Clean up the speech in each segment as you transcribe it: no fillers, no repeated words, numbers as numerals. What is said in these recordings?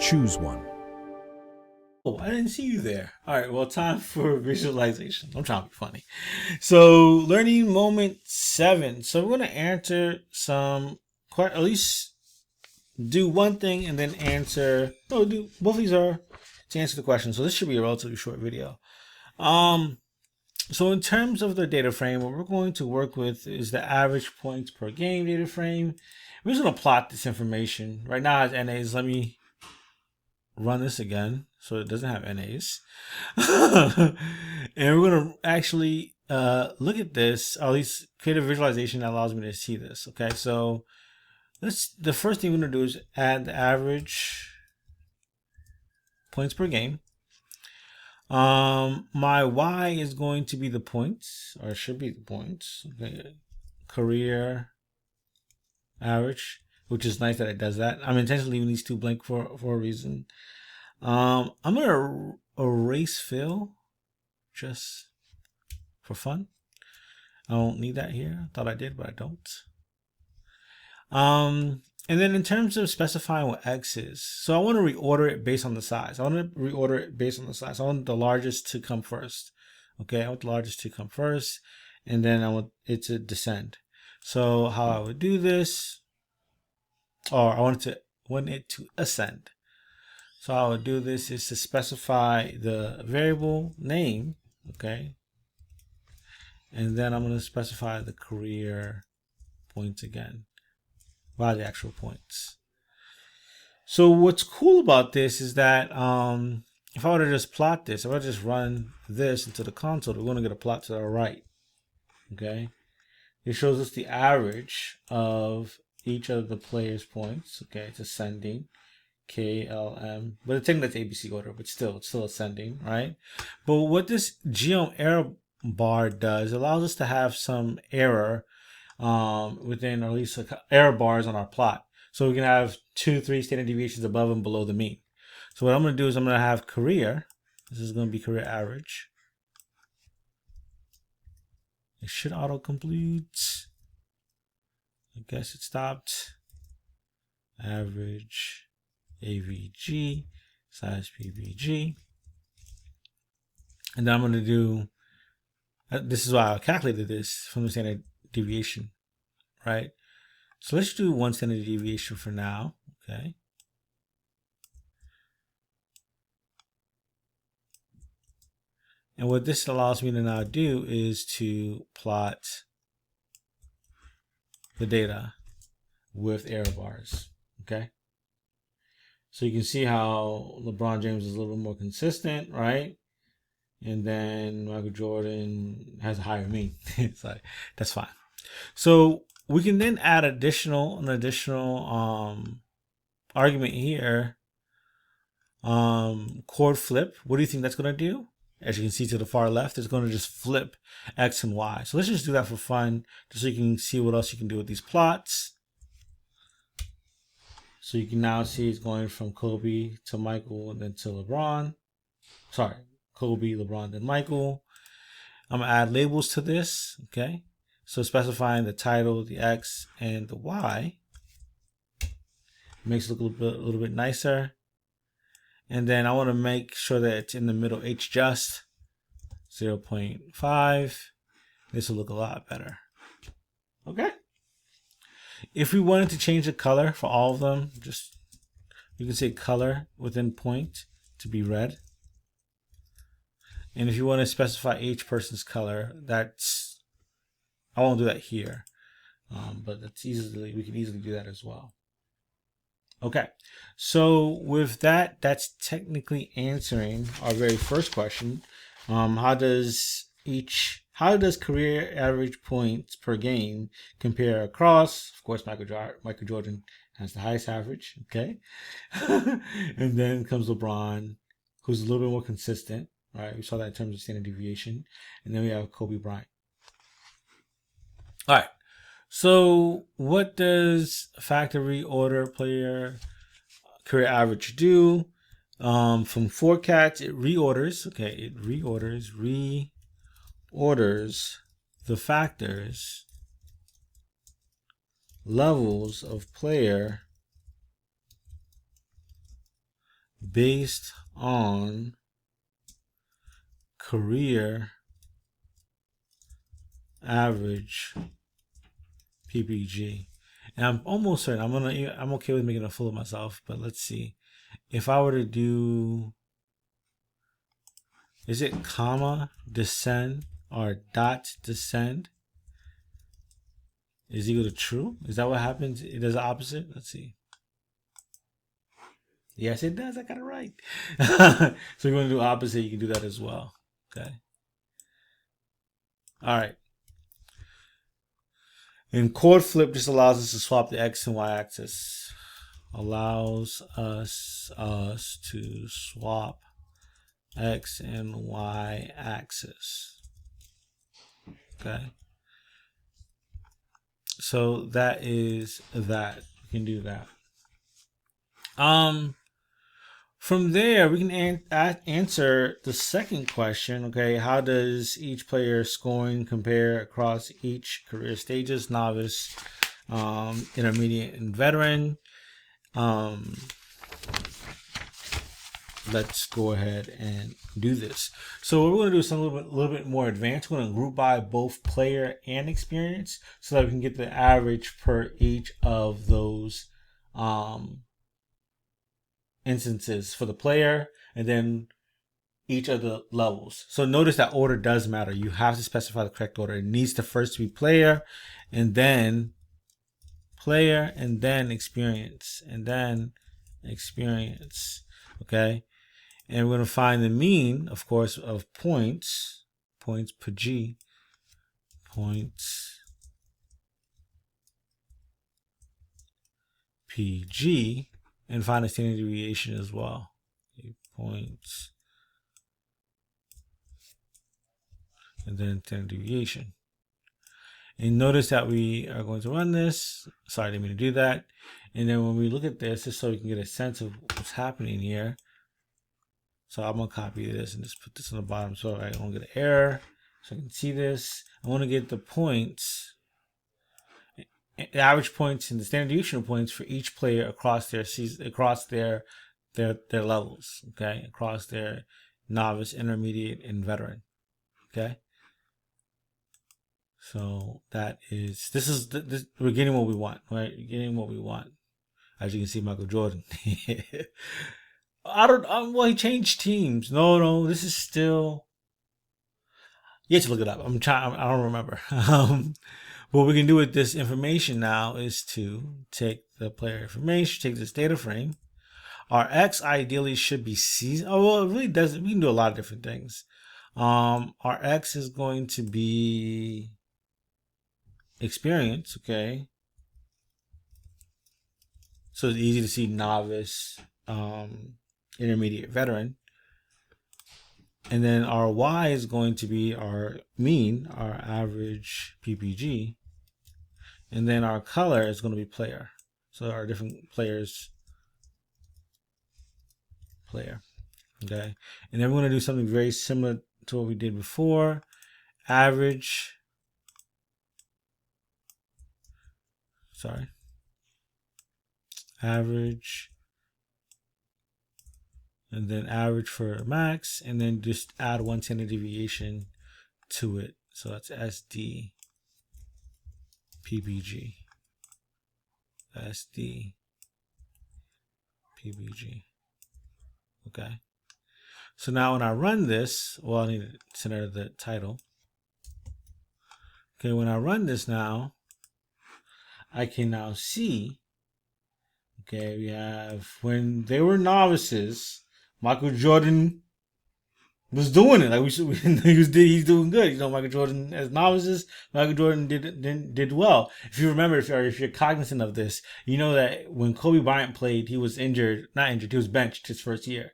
Choose one. Oh, I didn't see you there. All right, well, time for visualization. I'm trying to be funny. So, learning moment 7. So, we're going to answer some, at least do one thing and then answer. No, do both of these are to answer the question. So, this should be a relatively short video. So, in terms of the data frame, what we're going to work with is the average points per game data frame. We're just going to plot this information. Right now, it's NAs. Let me run this again so it doesn't have NAs. And we're going to actually look at this, or at least create a visualization that allows me to see this. Okay, so the first thing we're going to do is add the average points per game. My Y is going to be the points, or it should be the points. Okay, career average, which is nice that it does that. I'm intentionally leaving these two blank for a reason. I'm gonna erase fill just for fun. I don't need that here. Thought I did, but I don't. And then in terms of specifying what X is, so I want to reorder it based on the size. I want to reorder it based on the size. I want the largest to come first. Okay, I want the largest to come first, and then I want it to descend. So how I would do this, or I want it to ascend. So how I would do this is to specify the variable name, okay? And then I'm going to specify the career points again, by the actual points. So what's cool about this is that if I were to just plot this, if I just run this into the console, we're going to get a plot to the right, okay? It shows us the average of each of the players' points, okay? It's ascending. K, L, M, but I think that's ABC order, but still, it's still ascending, right? But what this geom error bar does, allows us to have some error within, or at least error bars on our plot. So we can have 2, 3 standard deviations above and below the mean. So what I'm going to do is I'm going to have career. This is going to be career average. It should autocomplete. I guess it stopped. Average. AVG, size PVG. And then I'm going to do, this is why I calculated this from the standard deviation, right? So let's do 1 standard deviation for now, okay? And what this allows me to now do is to plot the data with error bars, okay? So you can see how LeBron James is a little bit more consistent, right? And then Michael Jordan has a higher mean. So that's fine. So we can then add an additional argument here. Chord flip. What do you think that's going to do? As you can see to the far left, it's going to just flip X and Y. So let's just do that for fun, just so you can see what else you can do with these plots. So you can now see it's going from Kobe to Michael and then to LeBron. Sorry, Kobe, LeBron, then Michael. I'm going to add labels to this, okay? So specifying the title, the X, and the Y. Makes it look a little bit nicer. And then I want to make sure that it's in the middle, H just 0.5. This will look a lot better. Okay? If we wanted to change the color for all of them, just you can say color within point to be red. And if you want to specify each person's color, that's, I won't do that here, but that's we can easily do that as well. Okay, so with that, that's technically answering our very first question. How does career average points per game compare across? Of course, Michael Jordan has the highest average, okay? And then comes LeBron, who's a little bit more consistent, right? We saw that in terms of standard deviation. And then we have Kobe Bryant. All right. So what does factory order player career average do? From 4 cats, it reorders. Okay, it reorders the factors levels of player based on career average PPG. And I'm almost certain I'm okay with making a fool of myself, but let's see. If I were to do, is it comma descend or dot descend is equal to true? Is that what happens? It does the opposite? Let's see. Yes, it does. I got it right. So you want to do opposite, you can do that as well. Okay. All right. And chord flip just allows us to swap the X and Y axis. Allows us to swap X and Y axis. Okay. So that is that. We can do that. From there, we can answer the second question. Okay, how does each player scoring compare across each career stages? Novice, intermediate, and veteran. Let's go ahead and do this. So what we're going to do is something a little bit more advanced. We're going to group by both player and experience so that we can get the average per each of those instances for the player and then each of the levels. So notice that order does matter. You have to specify the correct order. It needs to first be player and then experience and then experience. Okay. And we're going to find the mean, of course, of points per G, points PG, and find a standard deviation as well. Okay, points, and then standard deviation. And notice that we are going to run this. Sorry, I didn't mean to do that. And then when we look at this, just so we can get a sense of what's happening here. So I'm going to copy this and just put this on the bottom so I don't get an error. So I can see this. I want to get the points, the average points and the standard deviation points for each player across their season, across their levels, okay? Across their novice, intermediate, and veteran, okay? So that is, we're getting what we want, right? We're getting what we want. As you can see, Michael Jordan. Well, he changed teams. No, this is still, you have to look it up. I don't remember. What we can do with this information now is to take the player information, take this data frame. Our X ideally should be season. Oh, well, it really doesn't. We can do a lot of different things. Our X is going to be experience, okay? So it's easy to see novice, intermediate, veteran. And then our Y is going to be our mean, our average PPG. And then our color is going to be player. So our different players, player. Okay. And then we're going to do something very similar to what we did before. Average. Average. And then average for max, and then just add one standard deviation to it. So that's SD PPG. SD PPG. Okay. So now when I run this, well, I need to center the title. Okay, when I run this now, I can now see, okay, we have when they were novices, Michael Jordan was doing it. Like he's doing good. You know, Michael Jordan as novices, Michael Jordan did well. If you remember, if you're cognizant of this, you know that when Kobe Bryant played, he was not injured, he was benched his first year.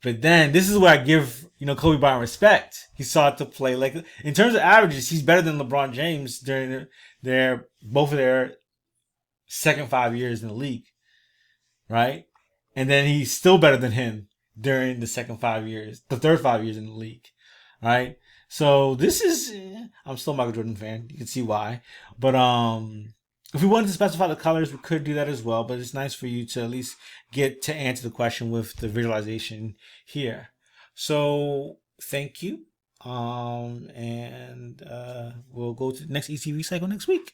But then this is where I give, Kobe Bryant respect. He sought to play like, in terms of averages, he's better than LeBron James during both of their second 5 years in the league, right? And then he's still better than him during the third 5 years in the league, right? So this is, I'm still a Michael Jordan fan. You can see why. But If we wanted to specify the colors, we could do that as well, but it's nice for you to at least get to answer the question with the visualization here. So thank you. And we'll go to the next ECV cycle next week.